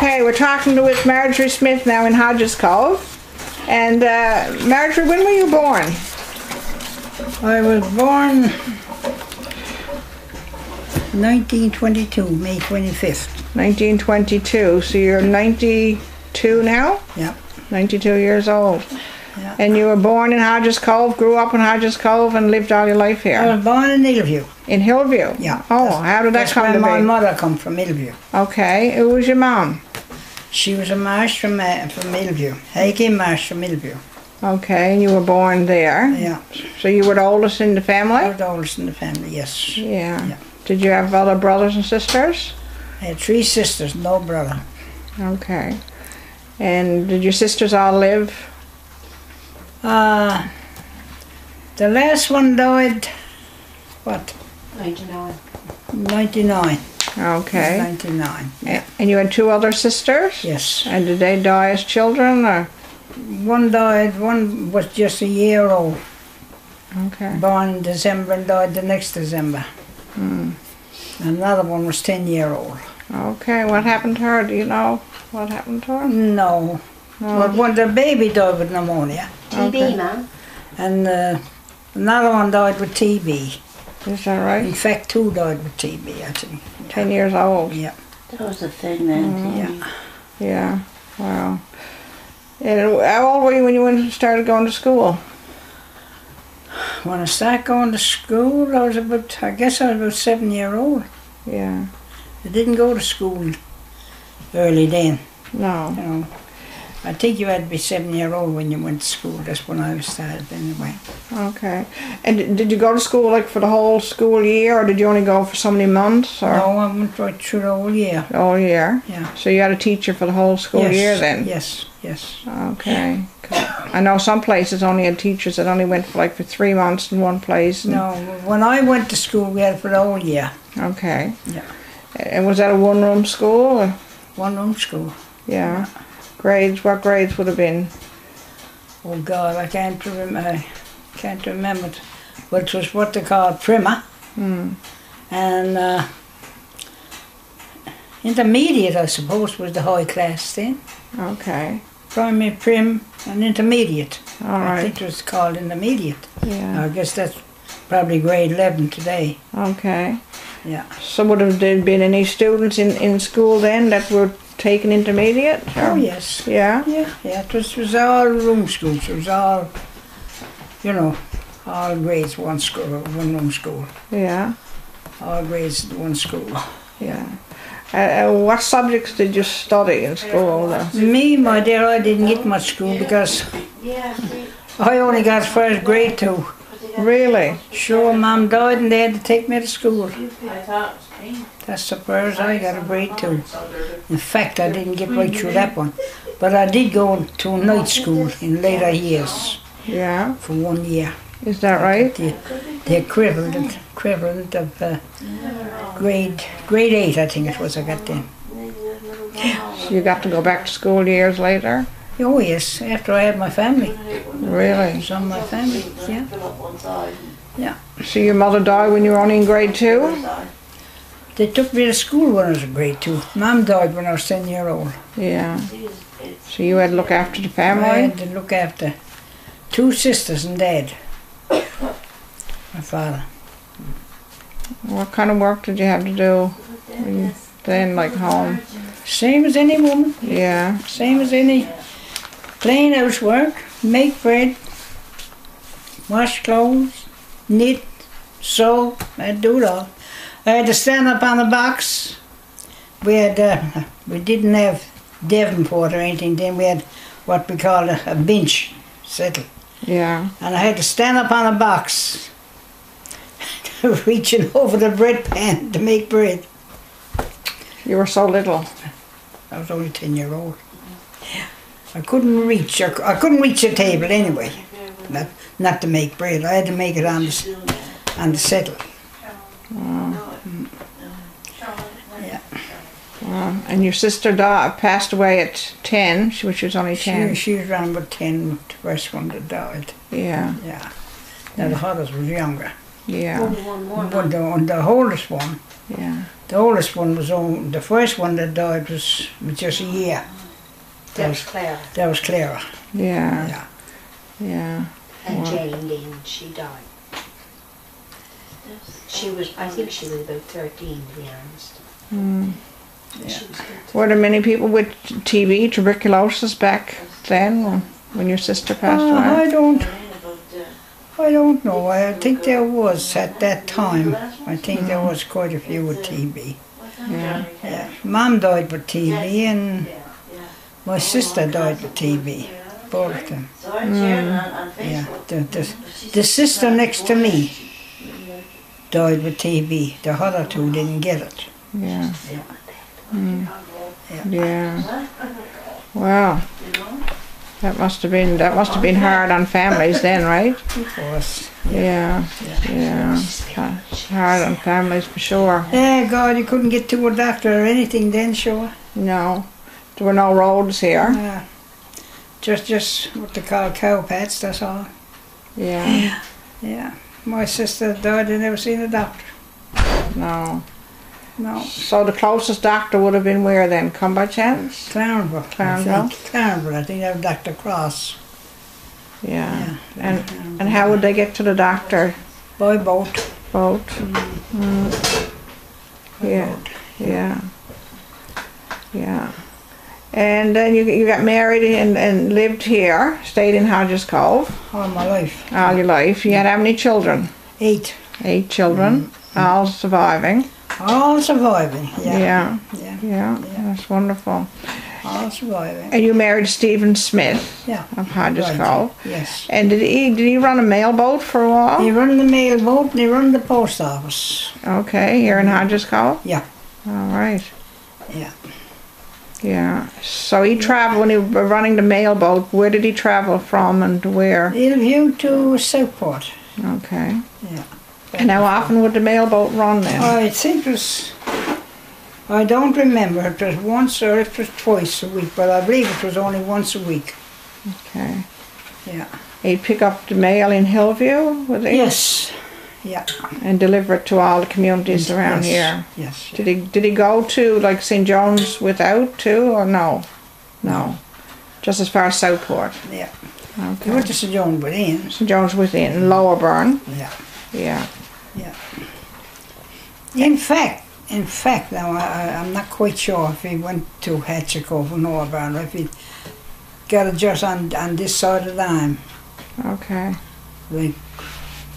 Okay, we're talking with Marjorie Smith now in Hodge's Cove. And Marjorie, when were you born? I was born 1922, May 25th. 1922, so you're 92 now? Yeah. 92 years old. Yeah. And you were born in Hodge's Cove, grew up in Hodge's Cove, and lived all your life here? I was born in Hillview. In Hillview? Yeah. Oh, how did that come to be? That's where my mother come from, Hillview. Okay, who was your mom? She was a marsh from Hillview. Hiking marsh from Hillview. Okay, and you were born there? Yeah. So you were the oldest in the family? I was the oldest in the family, yes. Yeah. Did you have other brothers and sisters? I had 3 sisters, no brother. Okay. And did your sisters all live? The last one died, what? 99. 99. Okay. 99, yeah. And you had 2 other sisters? Yes. And did they die as children, or? One died, one was just a year old. Okay. Born in December and died the next December. Another one was 10-year-old. Okay, what happened to her? Do you know what happened to her? No. Well, the baby died with pneumonia. TB, Okay. man. And another one died with TB. Is that right? In fact, 2 died with TB, I think. 10 years old? Yeah. That was the thing then. Yeah. Yeah, wow. And how old were you when you started going to school? When I started going to school, I guess I was about 7-year-old. Yeah. I didn't go to school early then. No. You know, I think you had to be 7-year-old when you went to school. That's when I started anyway. Okay. And did you go to school like for the whole school year, or did you only go for so many months? Or? No, I went right through the whole year. The whole year? Yeah. So you had a teacher for the whole school year then? Yes, yes. Okay. I know some places only had teachers that only went for 3 months in one place. No, when I went to school, we had it for the whole year. Okay. Yeah. And was that a one-room school? Or? One-room school. Yeah. Grades? What grades would have been? Oh God, I can't remember it. But it was what they called primer. And intermediate, I suppose, was the high class then. Okay. Primary, prim, and intermediate. All right. I think it was called intermediate. Yeah. I guess that's probably grade 11 today. Okay. Yeah. So would have there been any students in school then that were taking intermediate? Or? Oh yes. Yeah? Yeah. It was all room schools. It was all, you know, all grades one school, one room school. Yeah. All grades one school. Yeah. What subjects did you study in school? Me, my dear, I didn't get much school because I only got first grade 2. Really? Sure, Mum died and they had to take me to school. That's the first I got a grade 2. In fact, I didn't get right through that one. But I did go to a night school in later years. Yeah. For 1 year. Is that right? The equivalent of grade 8, I think it was, I got then. So you got to go back to school years later? Oh yes, after I had my family. Really? Some of my family, yeah. Yeah. So your mother died when you were only in grade 2? They took me to school when I was in grade 2. Mum died when I was 10-year-old. Yeah. So you had to look after the I family? had to look after 2 sisters and Dad. My father. What kind of work did you have to do then, like home? Same as any woman. Yeah. Same as any plain housework. Make bread, wash clothes, knit, sew. I'd do it all. I had to stand up on the box. We didn't have Devonport or anything then. We had what we called a bench settle. Yeah. And I had to stand up on a box, reaching over the bread pan to make bread. You were so little. I was only 10-year-old. I couldn't reach. I couldn't reach the table anyway. Not to make bread. I had to make it on the settle. Yeah. And your sister passed away at 10. She was only 10. She was around about 10. The first one that died. Yeah. Yeah. Now the others was younger. Yeah. But the oldest one. Yeah. The oldest one was on, the first one that died was just a year. That was Clara. That was Clara. Yeah. Yeah. Yeah. And Wow. Jane Lynn, she died. She was, I think she was about 13 to be honest. Mm. Yeah. She was about Were there many people with TB, tuberculosis back then when your sister passed away? I don't know. I think there was at that time. I think there was quite a few with TB. Yeah. Yeah. Mom died with TB and my sister died with TB. Both of them. Yeah. The sister next to me died with TB. The other two didn't get it. Yeah. Yeah. Mm. Yeah. Yeah. Wow. That must have been hard on families then, right? Of course. Yeah. Yeah. Hard on families for sure. Yeah, God, you couldn't get to a doctor or anything then, sure. No. There were no roads here. Just what they call cow pats, that's all. Yeah. Yeah. My sister died, I never seen a doctor. No. No. So the closest doctor would have been where then? Come by chance? Clarendon. Clarendon? Clarendon, I think that was Dr. Cross. Yeah. Yeah. And how would they get to the doctor? By boat. Boat. By Yeah. boat. Yeah. Yeah. And then you got married and lived here, stayed in Hodge's Cove All my life. all your life. You had how many children? 8. 8 children, all surviving. All surviving. Yeah. Yeah. Yeah. Yeah. That's wonderful. All surviving. And you married Stephen Smith Yeah. of Hodge's Right. Cove. Yes. And did he run a mail boat for a while? He run the mail boat and he run the post office. Okay, here in Hodge's Cove? Yeah. All right. Yeah. Yeah. So he traveled, when he was running the mail boat, where did he travel from and to where? Hillview to Southport. Okay. Yeah. And how often would the mail boat run then? I think it was, I don't remember if it was once or if it was twice a week, but I believe it was only once a week. Okay. Yeah. He'd pick up the mail in Hillview, would he? Yes. Yeah. And deliver it to all the communities around Yes. here. Yes. Did he go to like St. John's without too, or no? No. Just as far as Southport. Yeah. He Okay. went to St. John within. St. John's within Lower Burn. Yeah. Yeah. Yeah. In fact, now I'm not quite sure if he went to Hatchicove or Norburn, or if he got it just on this side of the dime, Okay. like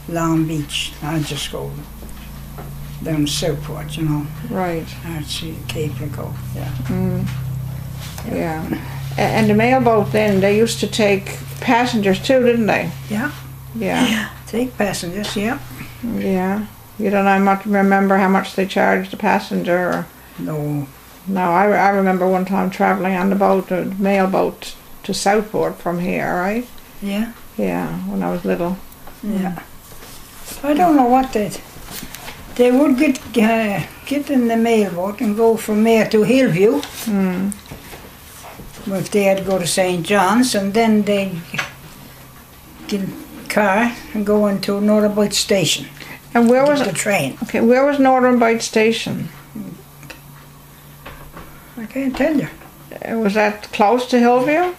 Long Beach. I just go down to Southport, you know. Right. I'd see Cape and Cove. Yeah. Mm. Yeah. And the mail boat then, they used to take passengers too, didn't they? Yeah. Yeah. Take passengers. Yeah. Yeah. You don't remember how much they charged the passenger? Or? No. No, I remember one time travelling on the boat, a mail boat to Southport from here, right? Yeah. Yeah, when I was little. Yeah. I don't know what they would get in the mail boat and go from there to Hillview. Mm. If they had to go to St. John's, and then they'd get a car and go into Northern Bight Station. And where was the train? Okay, where was Northern Bight Station? I can't tell you. Was that close to Hillview?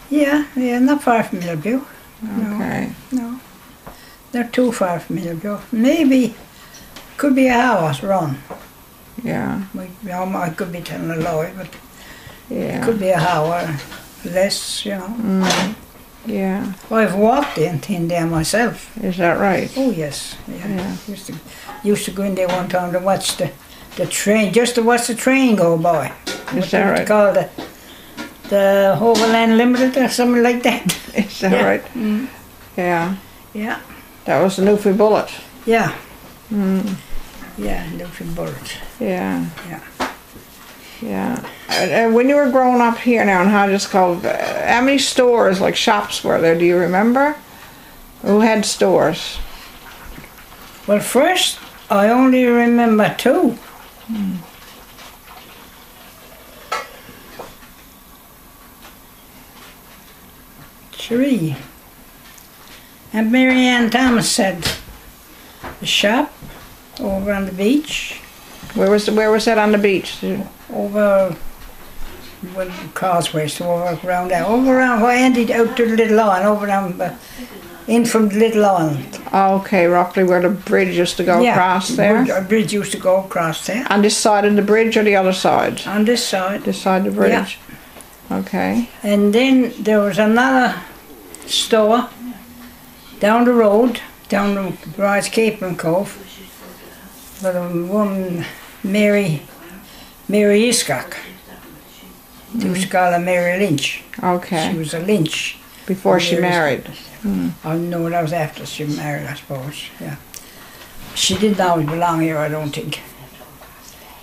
Yeah, not far from Hillview. Okay. No, not too far from Hillview. Maybe could be a hour's run. Yeah. I could be telling a lie, but Yeah. it could be an hour less, you know. Mm. Yeah. I've walked in there myself. Is that right? Oh yes, yeah. Yeah. Used to go in there one time to watch the train, just to watch the train go by. Is that What right? they call the Overland Limited or something like that. Is that Yeah. right? Mm. Yeah. Yeah, That was the Newfoundland Bullet. yeah, Mm. yeah. Newfoundland Bullet. Yeah. Yeah. Yeah. And when you were growing up here now in Hodges Cove, how many stores, like shops, were there? Do you remember? Who had stores? Well, first I only remember 2. Mm. Three. And Mary Ann Thomas said the shop over on the beach, Where was that on the beach? Over with Causeway, so over around there. Over around where I ended out to the Little Island, over around in from the Little Island. Okay, roughly where the bridge used to go across there? A bridge used to go across there. On this side of the bridge or the other side? On this side. This side of the bridge? Yeah. Okay. And then there was another store down the road, down the Rise Cape and Cove, with a woman, Mary Iscock. They used to call her Mary Lynch. Okay. She was a Lynch. Before she married? Oh no, that was after she married, I suppose, yeah. She didn't always belong here, I don't think.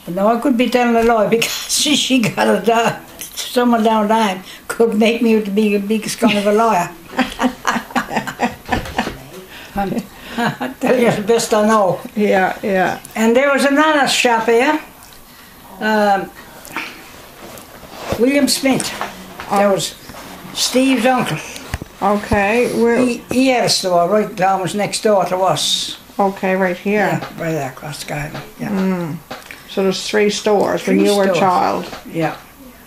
But no, I could be telling a lie because she got a dog. Someone down the line could make me to be the biggest kind of a liar. I tell you the best I know. Yeah, yeah. And there was another shop here, William Smith. That was Steve's uncle. Okay. He had a store right almost next door to us. Okay, right here. Yeah, right there across the island. Yeah. So there's 3 stores when you were a child. Yeah.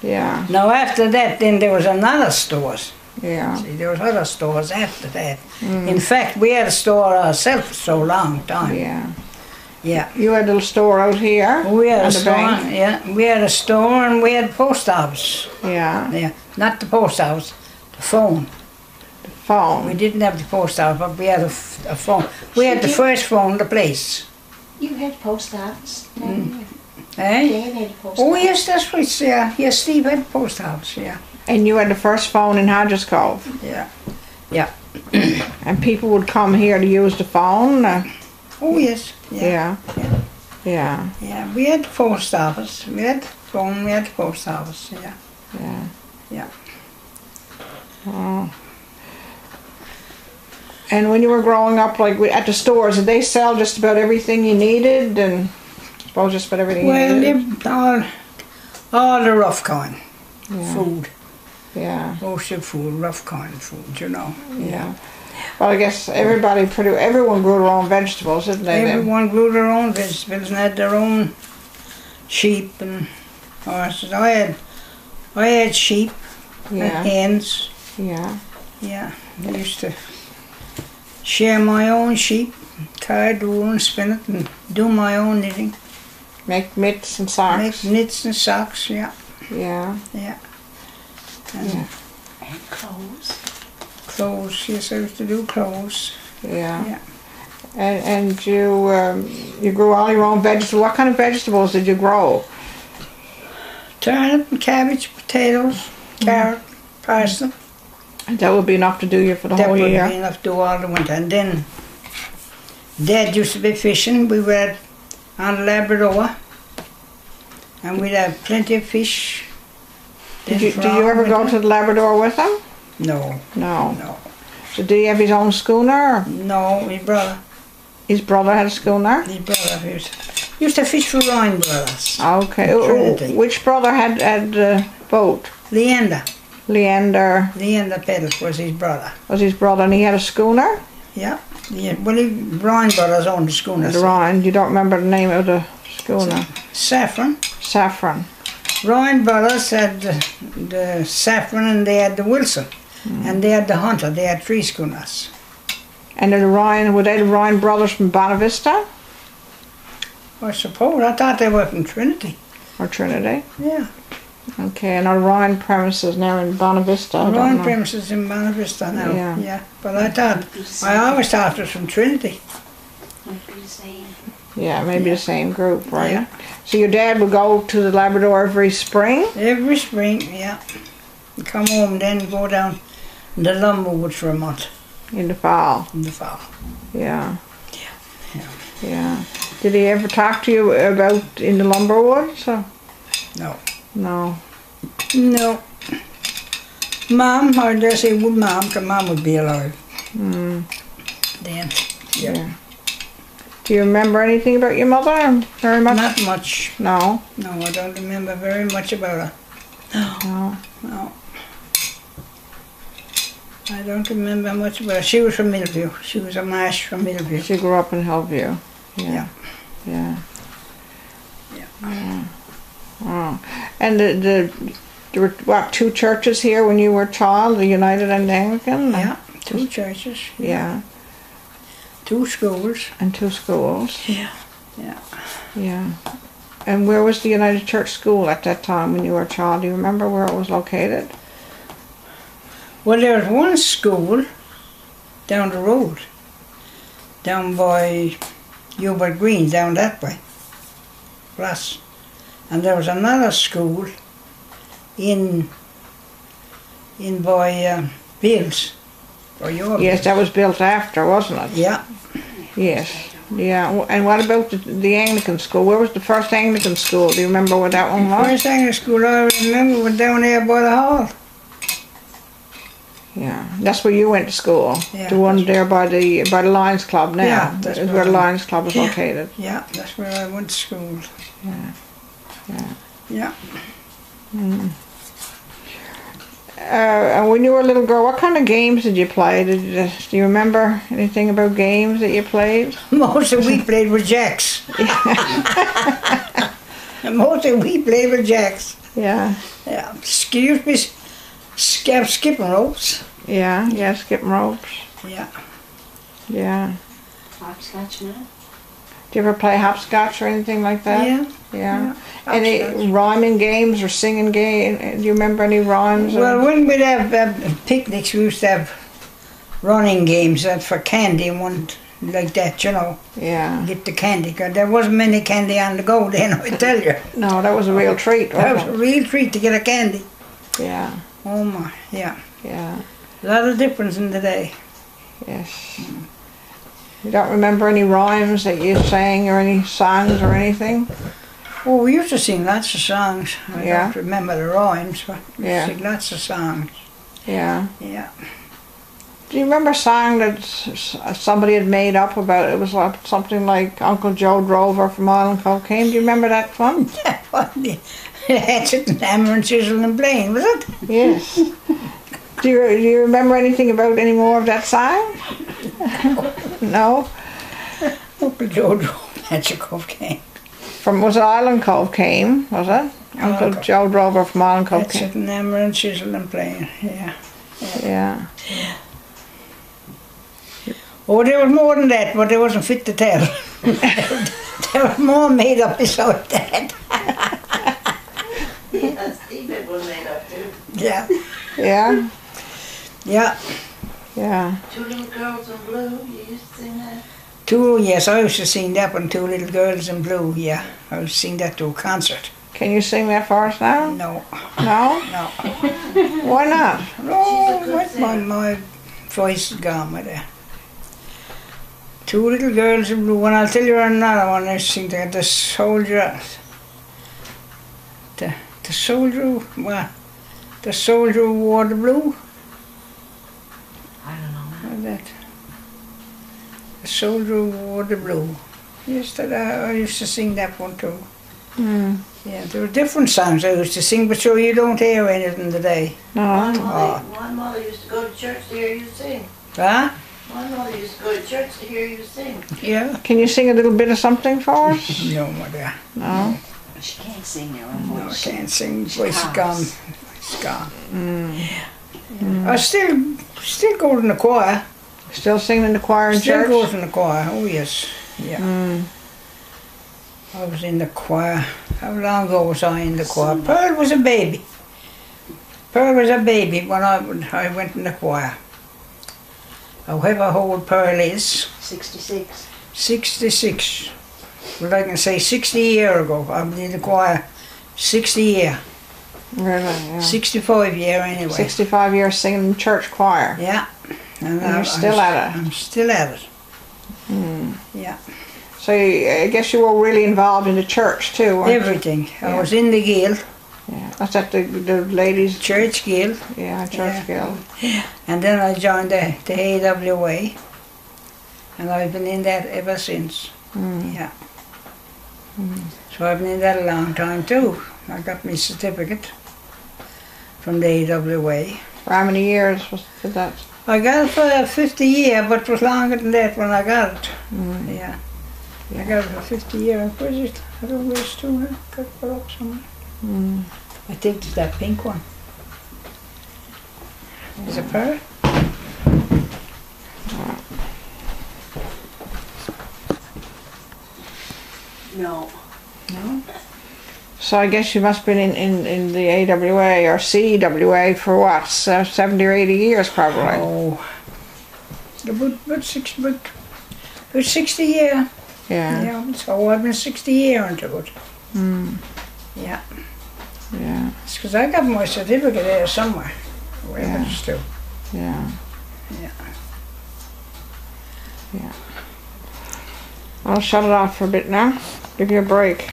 Yeah. Now after that, then there was another stores. Yeah. See, there was other stores after that. In fact, we had a store ourselves for so long time. Yeah. Yeah. You had a little store out here. We had on a the store. bank. Yeah. We had a store and we had a post office. Yeah. Yeah. Not the post office, the phone. We Phone. didn't have the post office, but we had a phone. We had the first phone in the place. You had post office. Eh? Dad had a post Oh office. yes, that's right. Yeah. Yes, Steve had the post office. Yeah. And you had the first phone in Hodge's Cove. Yeah. Yeah. And people would come here to use the phone. Oh yes. Yeah. Yeah. Yeah. Yeah. We had the post office. We had the phone. We had the post office. Yeah. Yeah. Yeah. Oh. And when you were growing up, like at the stores, did they sell just about everything you needed? And I suppose just about everything you needed? Well, all the rough kind Yeah. food. Yeah. Most of food, rough kind food, you know. Yeah. Well, I guess everyone grew their own vegetables, didn't they? then? Everyone grew their own vegetables and had their own sheep and horses. I had sheep Yeah. and hens. Yeah. Yeah, I used to share my own sheep, tie wool and spin it and do my own knitting. Make mitts and socks. Make knits and socks, yeah, Yeah. yeah. And Yeah. And clothes. clothes, yes, I used to do clothes. Yeah. Yeah. And you grew all your own vegetables. What kind of vegetables did you grow? Turnip and cabbage, potatoes, carrot, parsnip. And that would be enough to do you for the That whole would year. be enough to do all the winter. And then Dad used to be fishing. We were on Labrador. And we'd have plenty of fish. Did you ever go to the Labrador with him? No, No. no. So did he have his own schooner? Or No, his brother. his brother had a schooner? His brother used to fish for Ryan Brothers. Okay. Trinity. Which brother had the boat? Leander Leander Peddle was his brother. was his brother, and he had a schooner? Yeah. Well, Ryan Brothers owned the schooner. The Ryan. You don't remember the name of the schooner? Saffron. Saffron. Ryan Brothers had the Saffron and they had the Wilson. And they had the Hunter. They had 3 schooners. And were they the Ryan brothers from Bonavista I suppose. I thought they were from Trinity. or Trinity? Yeah. Okay, and our Ryan premises now in Bonavista. I don't Ryan know. premises in Bonavista now. Yeah. But I always thought it was from Trinity. Might be the same. Yeah, maybe the same group, right? Yeah. So your dad would go to the Labrador every spring? Every spring, yeah. Come home then go down in the lumber woods for a month In the fall. in the fall. Yeah. Yeah. Yeah. Did he ever talk to you about in the lumber woods? Or? No. No. No. Mom, I dare say would Mom, because Mom would be alive Mm, then. yeah. Do you remember anything about your mother? Very much? Not much. No. No, I don't remember very much about her. No. No. I don't remember much about her. She was from Millview. She was a Marsh from Millview. She grew up in Hillview. Yeah. Yeah. Yeah. Oh. And there were, what, 2 churches here when you were a child, the United and Anglican? Yeah, 2 churches. Yeah. 2 schools. And 2 schools. Yeah. Yeah. And where was the United Church School at that time when you were a child? Do you remember where it was located? Well, there was one school down the road, down by Hubert Green, down that way. Plus. And there was another school in by Bills. Yes, that was built after, wasn't it? Yeah. Yes. Yeah. And what about the Anglican school? Where was the first Anglican school? Do you remember where that one was? First Anglican school I remember was down there by the hall. Yeah, that's where you went to school. Yeah, the one there by the Lions Club now. Yeah, that's is where the Lions Club is located. Yeah, that's where I went to school. Yeah. Yeah. Mm. And when you were a little girl, what kind of games did you play? Do you remember anything about games that you played? Most of we played with jacks. Most of we played with jacks. Yeah. Yeah. Excuse me. Skipping ropes. Yeah, skipping ropes. Yeah. Yeah. Hopscotch now? Do you ever play hopscotch or anything like that? Yeah. Any rhyming games or singing games? Do you remember any rhymes? Well, when we'd have picnics, we used to have running games for candy and one like that, you know. Yeah. Get the candy, because there wasn't many candy on the go then, I tell you. No, that was a real treat. That was a real treat to get a candy. Yeah. Oh my, yeah. Yeah. A lot of difference in the day. Yes. You don't remember any rhymes that you sang or any songs or anything? Oh, we used to sing lots of songs. I Yeah. don't remember the rhymes, but we Yeah. sing lots of songs. Yeah. Yeah. Do you remember a song that somebody had made up about it? It was like something like Uncle Joe Drover from Island Cove came. Do you remember that one? Yeah, well, the hatchet and hammer and chisel and plane, was it? Yes. Do you remember anything about any more of that song? No? Uncle Joe drove Hatchet Cove came. Was it Island Cove came, was it? Uncle Cove. Joe Drover from Island Cove came. Hatchet and hammer and chisel and plane, yeah. Yeah. Oh, there was more than that, but they wasn't fit to tell. There was more made up beside that. Yeah, Stephen was made up too. Yeah. Yeah? Yeah. Yeah. 2 Little Girls in Blue, you used to sing that? Yes, I used to sing that one, 2 Little Girls in Blue, yeah. I used to sing that to a concert. Can you sing that for us now? No. No? No. Why not? No, my voice is gone with that. 2 Little Girls in Blue. When I'll tell you another one, I sing that the soldier who wore the blue. I don't know. Like that. The soldier who wore the blue. Yes, I used to sing that one too. Hmm. Yeah, there were different songs I used to sing, but so you don't hear anything today. No. One mother used to go to church to hear you sing. Huh? One mother used to go to church to hear you sing. Yeah. Can you sing a little bit of something for us? No, mother. No. She can't sing her own No, I voice. can't sing. She Voice is can't. gone. It's gone. Mm. I still go in the choir. Still singing in the choir in Still church? goes in the choir. Oh yes. Yeah. Mm. I was in the choir. How long ago was I in the choir? Pearl was a baby. Pearl was a baby when I went in the choir. However old Pearl is, 66. 66. Well, I can say 60 years ago. I was in the choir 60 years. Really, yeah. 65 years anyway. 65 years singing in church choir. Yeah. And you're still at it. I'm still at it. Mm. Yeah. So I guess you were really involved in the church too, weren't you? Everything. I Yeah. was in the guild, Yeah. That's at the ladies' church guild, yeah, church guild. and then I joined the AWA, and I've been in that ever since. Mm. Yeah. So I've been in that a long time too. I got my certificate from the AWA. For how many years was that? I got it for 50 years, but it was longer than that when I got it. Mm. Yeah. I got it for 50 years. Where's it? I don't know where it's to. Got it put up somewhere. I think it's that pink one. Is it pearl? No. No. So I guess you must have been in the AWA or CWA for what, 70 or 80 years probably. Oh. About 60 years. Yeah. Yeah, so I've been 60 years into it. Yeah. Yeah. It's because I got my certificate there somewhere. Wherever it's to. Yeah. Yeah. Yeah. I'll shut it off for a bit now. Give you a break.